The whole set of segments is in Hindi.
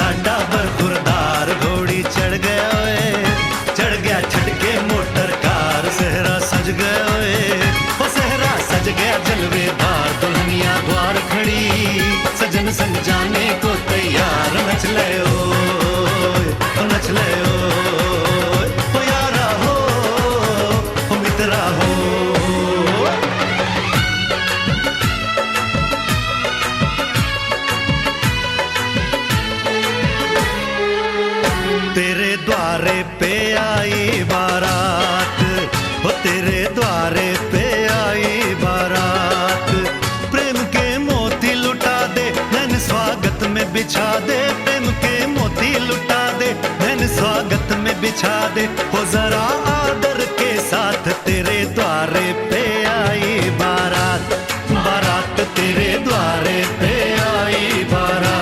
साडा बरखुरदार घोड़ी चढ़ गया ओए, चढ़ गया छटके मोटर कार। सहरा सज गया ओए, ओ सहरा सज गया जलवेदार। दुल्हनिया द्वार खड़ी, सजन संग जाने को तैयार। नच ले ओए, ओ नच ले ओए, ओ यारा हो, ओ मित्रा हो। तेरे द्वारे पे आई बारात, ओ तेरे द्वारे पे आई बारात। प्रेम के मोती लुटा दे, नैन स्वागत में बिछा दे। प्रेम के मोती लुटा दे, नैन स्वागत में बिछा दे। हो जरा आदर के साथ तेरे द्वारे पे आई बारात। बारात तेरे द्वारे पे आई बारात।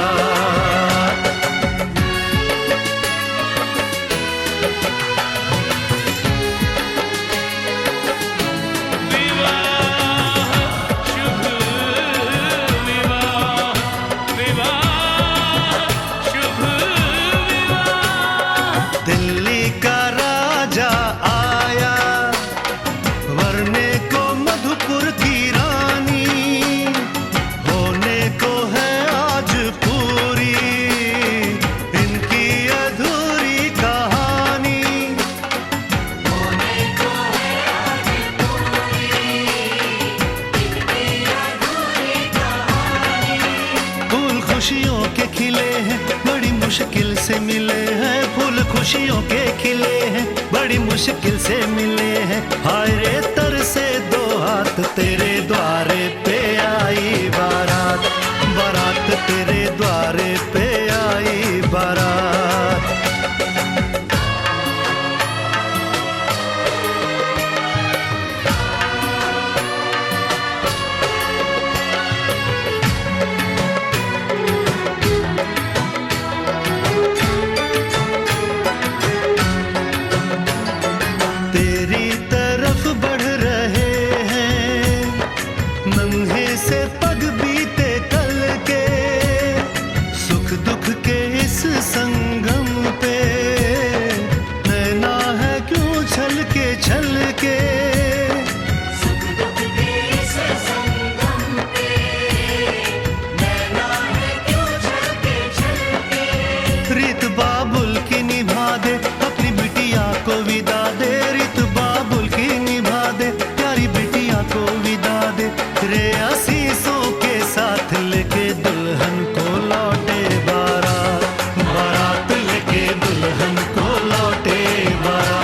दिल्ली का राजा आया, वरने को मधुपुर की रानी। होने को है आज पूरी इनकी अधूरी कहानी। होने को है आज पूरी इनकी अधूरी कहानी। फूल खुशियों के खिले हैं, बड़ी मुश्किल से मिले हैं। फूल खुशियों के खिले हैं, बड़ी मुश्किल से मिले हैं। हाय रे तर से दो हाथ, तेरे द्वारे पे आई बारात। बारात तेरे द्वारे पे आई बारात। तेरी तरफ बढ़ रहे हैं नन्हे से पग बीते कल के। सुख दुख के इस संगम पे नैना है क्यों छल के। सुख दुख के इस संगम पे नैना है क्यों छल के। रीत बाबुल की निभा दे, अपनी बिटिया को विदा दे। रीत बाबुल की निभा दे, प्यारी बिटिया को विदा दे। रे आशीषों के साथ लेके दुल्हन को लौटे बारात। बारात लेके दुल्हन को लौटे बारात।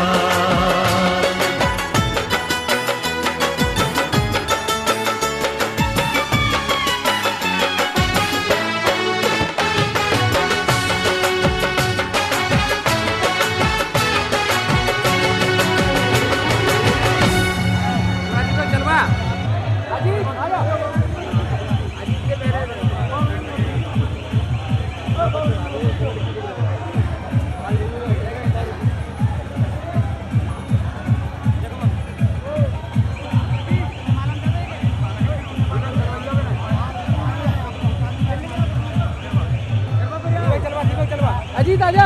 अजीत आजा,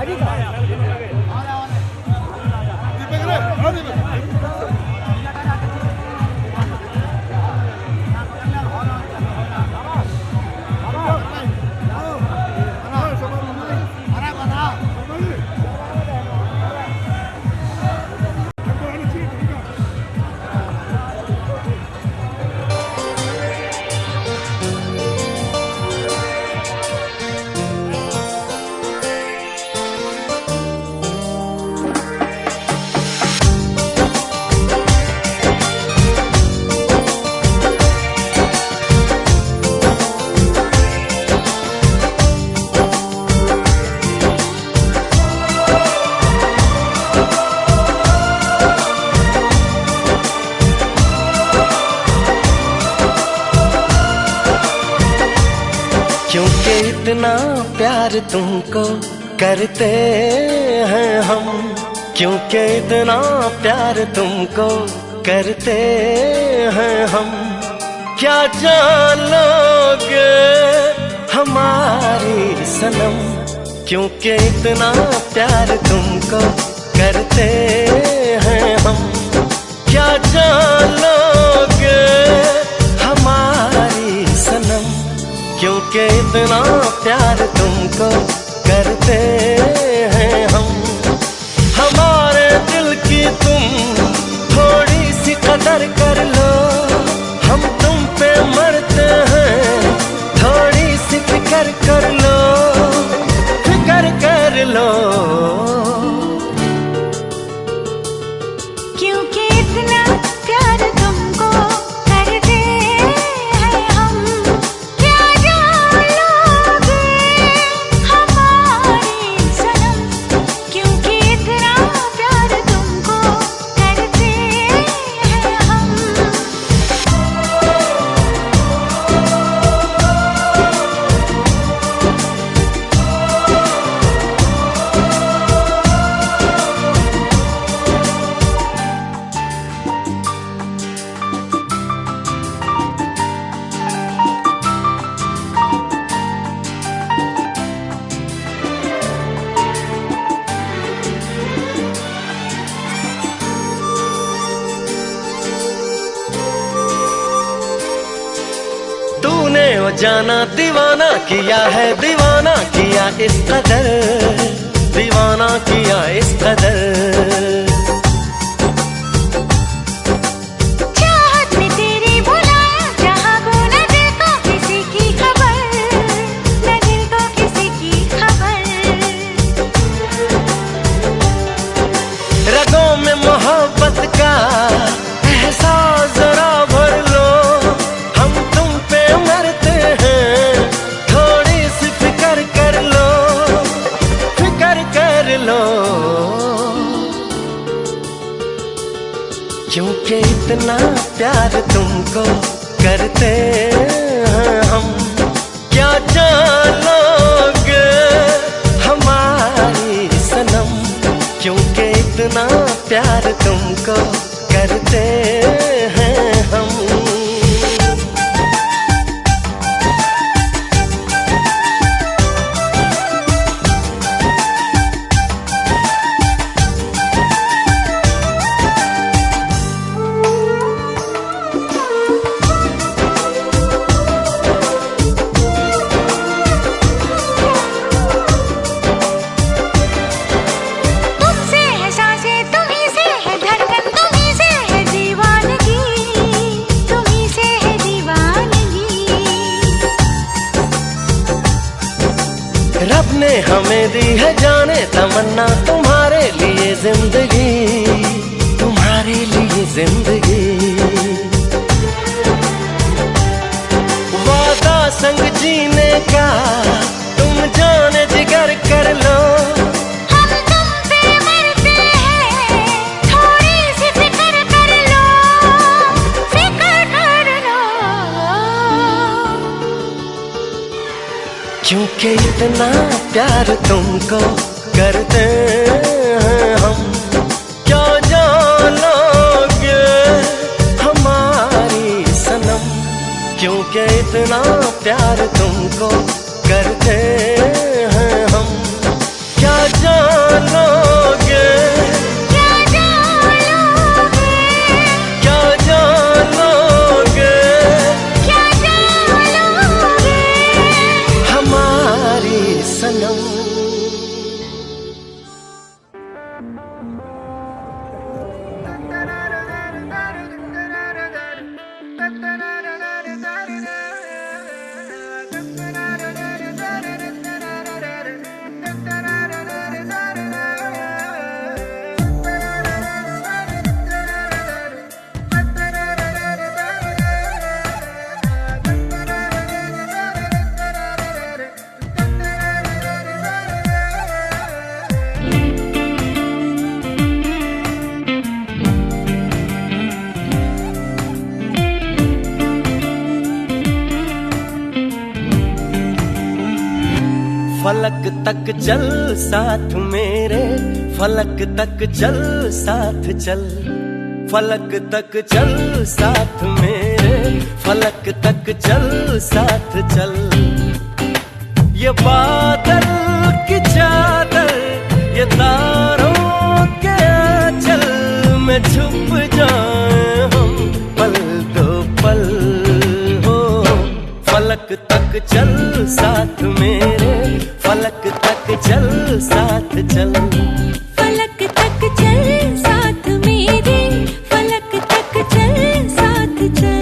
अजीत क्योंकि इतना प्यार तुमको करते हैं हम, क्योंकि इतना प्यार तुमको करते हैं हम। क्या जान लोगे हमारी सनम, क्योंकि इतना प्यार तुमको करते हैं हम। क्या जान लोगे हमारी सनम, क्योंकि इतना प्यार तुमको करते हैं हम। हमारे दिल की तुम थोड़ी सी कदर कर लो, हम तुम पे मरते हैं, थोड़ी सी फिक्र कर लो, फिक्र कर लो। क्योंकि इतना प्यार तुमको करते हैं हम। क्या जान लोगे हमारी सनम, क्योंकि इतना प्यार तुमको करते हैं हम। तूने वो जाना दीवाना किया है, दीवाना किया इस कदर, दीवाना किया इस कदर। चाहत में तेरी बुलाया, जहाँ को न दिल को किसी की खबर, न दिल को किसी की खबर। रगों में मोहब्बत का एहसास जरा भर लो, हम तुम पे मरते हैं, थोड़ी सी फिक्र कर लो, फिक्र कर लो। क्योंकि इतना प्यार तुमको करते हैं हम। क्या जान लोगे हमारी सनम, क्योंकि इतना प्यार तुमको करते हैं हम। तुमसे है सांसें, तुम्हीं से है धड़कन, तुम्हीं से है दीवानगी, तुम्हीं से है दीवानगी। रब ने हमें दी है जाने तमन्ना, तुम्हारे लिए जिंदगी, तुम्हारे लिए जिंदगी। वादा संग जीने का तुम जाने जिगर कर लो, हम तुम पे मरते हैं, थोड़ी सी फिक्र कर लो, फिक्र कर लो। क्योंकि इतना प्यार तुमको करते हैं हम। क्या जान लोगे हमारी सनम, क्योंकि इतना प्यार तुमको करते हैं हम। क्या जान लोगे, क्या जान लोगे, क्या जान लोगे क्या जान लोगे हमारी सनम। फलक तक चल साथ मेरे, फलक तक चल साथ चल, फलक तक चल साथ मेरे, फलक तक चल साथ चल। ये बादल की चादर, ये तारों के आंचल में छुप जाए हम पल दो पल हो। फलक तक चल साथ मेरे, फलक तक चल साथ चल। फलक तक चल साथ मेरे, फलक तक चल साथ चल।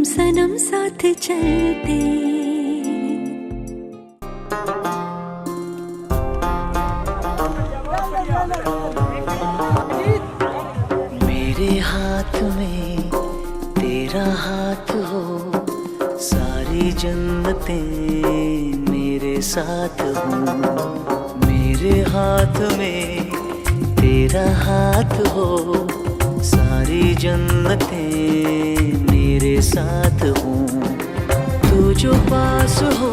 सनम साथ चलते। मेरे हाथ में तेरा हाथ हो, सारी जन्नतें मेरे साथ हो। मेरे हाथ में तेरा हाथ हो, सारी जन्नतें मेरे साथ हूँ। तू जो पास हो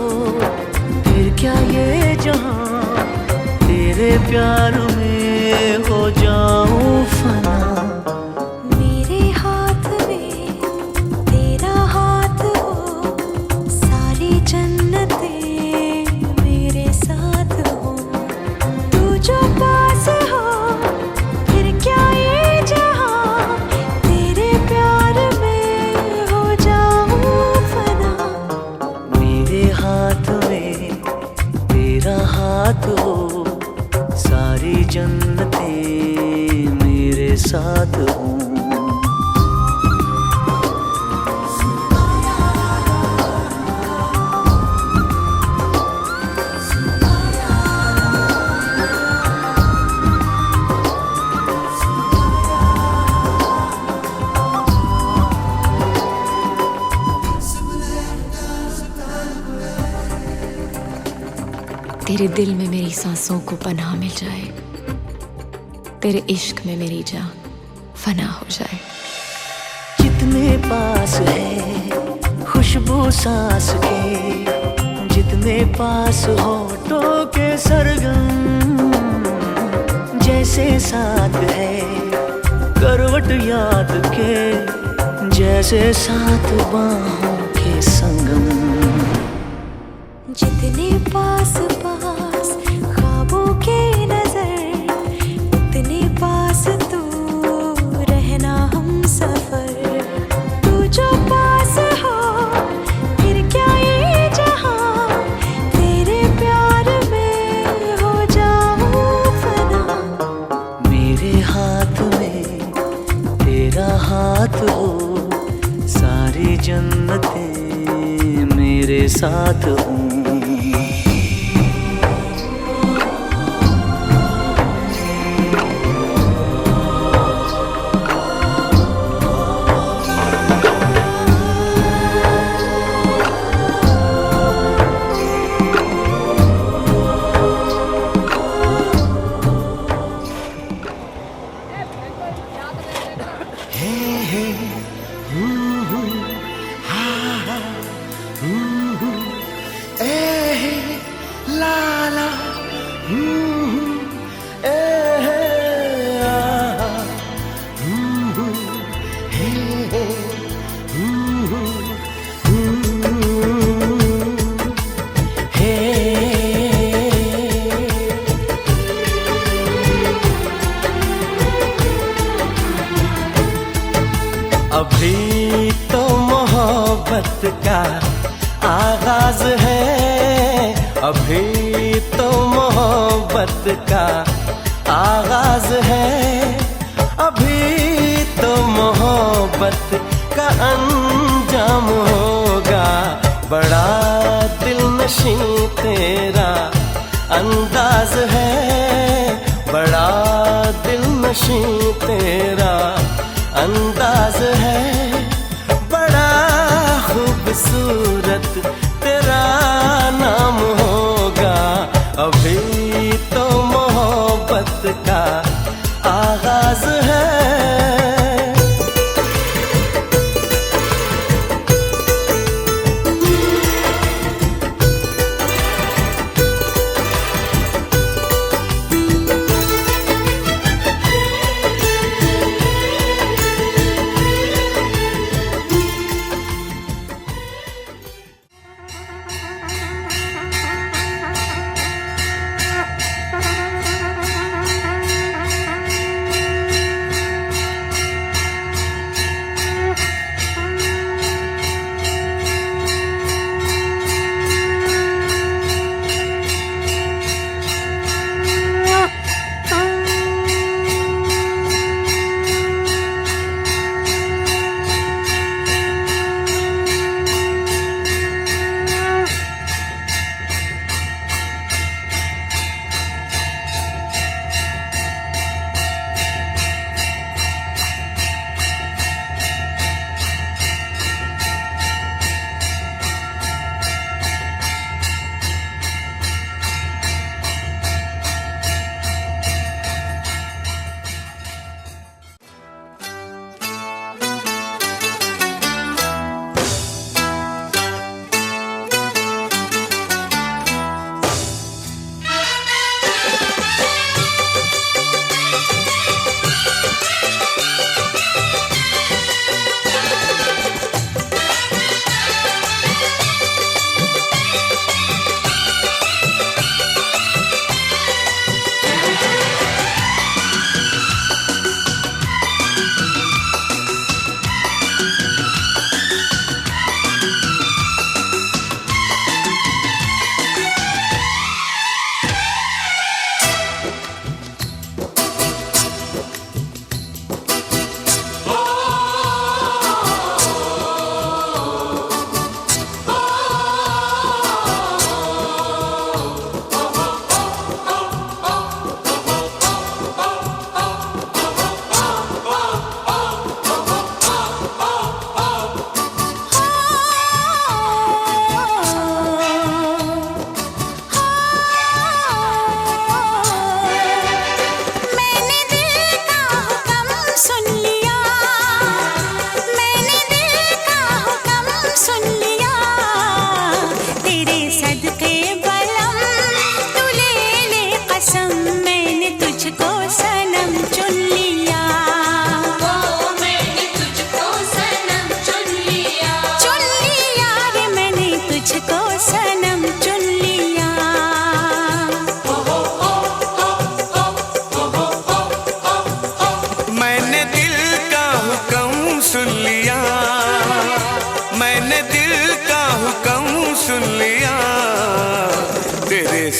फिर क्या ये जहां, तेरे प्यार में हो जाऊं फना। मेरे हाथ में तेरा हाथ हो, सारी जन्नतें मेरे साथ हो। तू जो पास हो फिर क्या ये जहां, तेरे प्यार में हो जाऊं फना। मेरे हाथ में तेरा हाथ हो, सारी जन्नतें मेरे साथ हूँ। तेरे दिल में मेरी सांसों को पनाह मिल जाए, तेरे इश्क में मेरी जान फना हो जाए। जितने पास है खुशबू सांस के, जितने पास होठों के सरगम, जैसे साथ है करवट याद के, जैसे साथ बाहों के संगम। जितने पास पास ख्वाबों के नजर, उतने पास तू रहना हम सफर। तू जो पास हो फिर क्या ये जहां, तेरे प्यार में हो जाऊं फना। मेरे हाथ में तेरा हाथ हो, सारी जन्नतें मेरे साथ हूँ। अभी तो मोहब्बत का आगाज है, अभी तो मोहब्बत का आगाज है। अभी तो मोहब्बत का अंजाम होगा, बड़ा दिलनशीं तेरा अंदाज है, बड़ा दिलनशीं तेरा अंदाज है। बड़ा खूबसूरत तेरा नाम हो अभी तो मोहब्बत का आगाज है।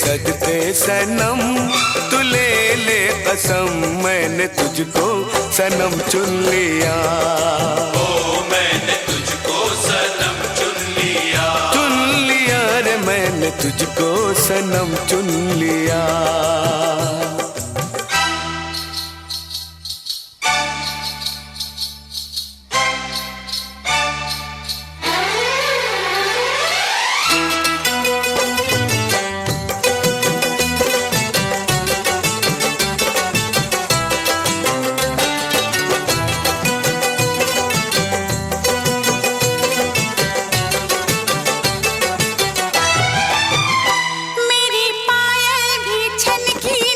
सजते सनम तू ले ले कसम, मैंने तुझको सनम चुन लिया। ओ मैंने तुझको सनम चुन लिया। चुन लिया रे मैंने तुझको सनम चुन लिया। मेरी पायल भी छनकी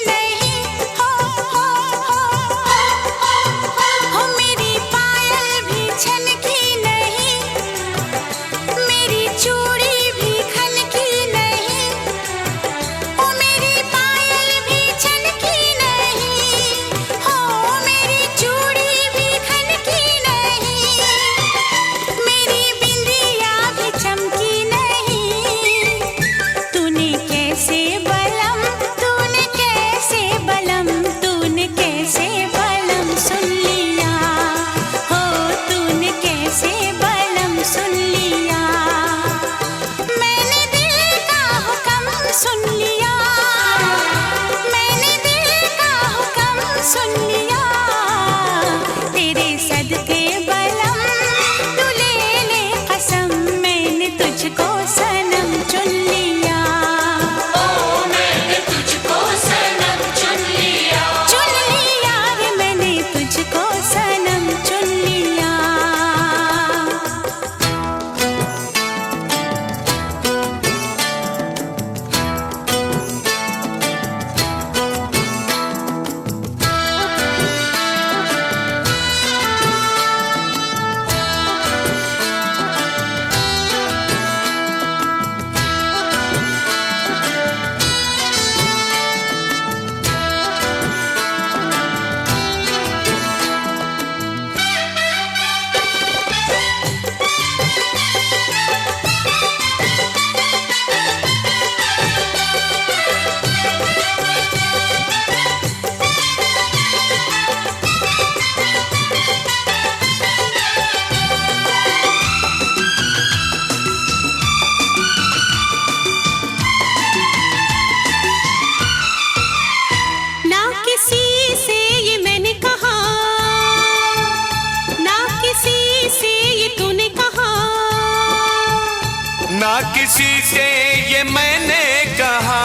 किसी से ये मैंने कहा,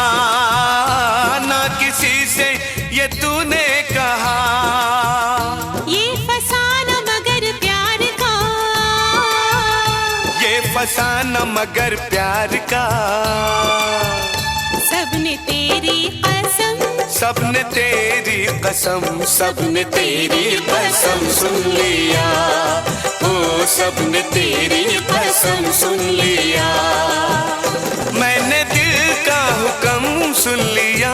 ना किसी से ये तूने कहा। ये फसाना मगर प्यार का, ये फसाना मगर प्यार का। सबने तेरी कसम, सबने तेरी कसम, सबने तेरी कसम सुन लिया। ओ सबने तेरी कसम सुन लिया। मैंने दिल का हुक्म सुन लिया।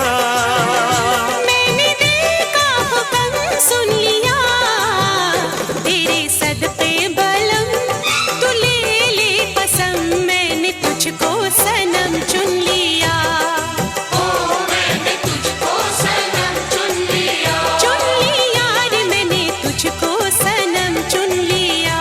मैंने दिल का हुक्म सुन लिया। तेरे सदक़े बलम तू ले ले कसम, मैंने तुझको सनम चुन लिया। चुन लिया रे मैंने तुझको सनम चुन लिया।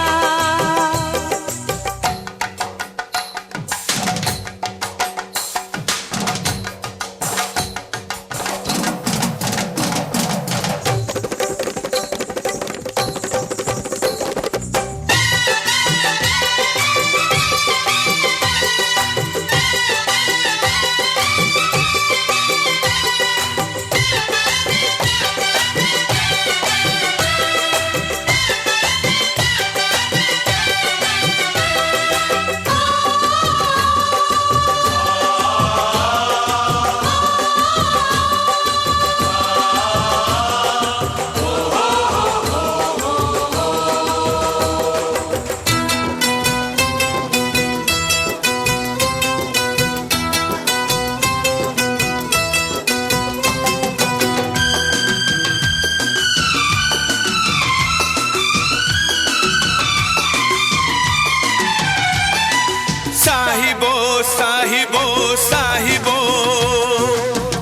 साहिबो साहिबो साहिबो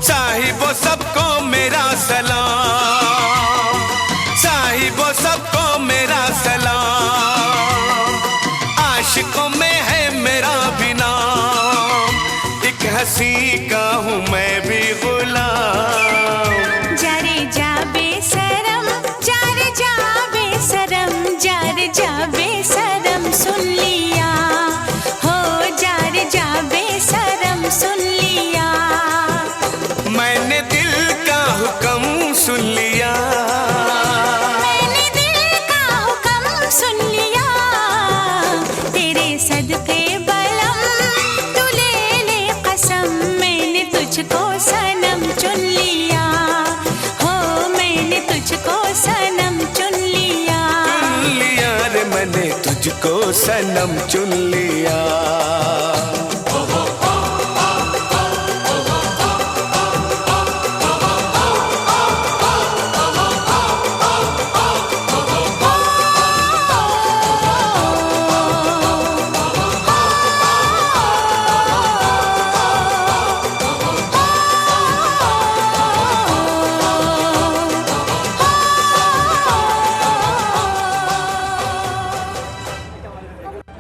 साहिबो सबको मेरा सलाम। साहिबो सबको मेरा सलाम। आशिकों में है मेरा भी नाम। एक हंसी का हूँ मैं भी गुलाम। जारे जा बेसरम, जारे जा बेसरम, जारे जा बेसरम सुन लिया। हो जारे जा बेसरम सुन लिया। मैंने दिल का हुक्म सुन लिया। मैंने दिल का हुक्म सुन लिया। तेरे सदक़े बलम तू ले ले कसम, मैंने तुझको सनम चुन लिया। हो मैंने तुझको सनम चुन लिया। चुन लिया रे मैंने तुझको सनम चुन लिया।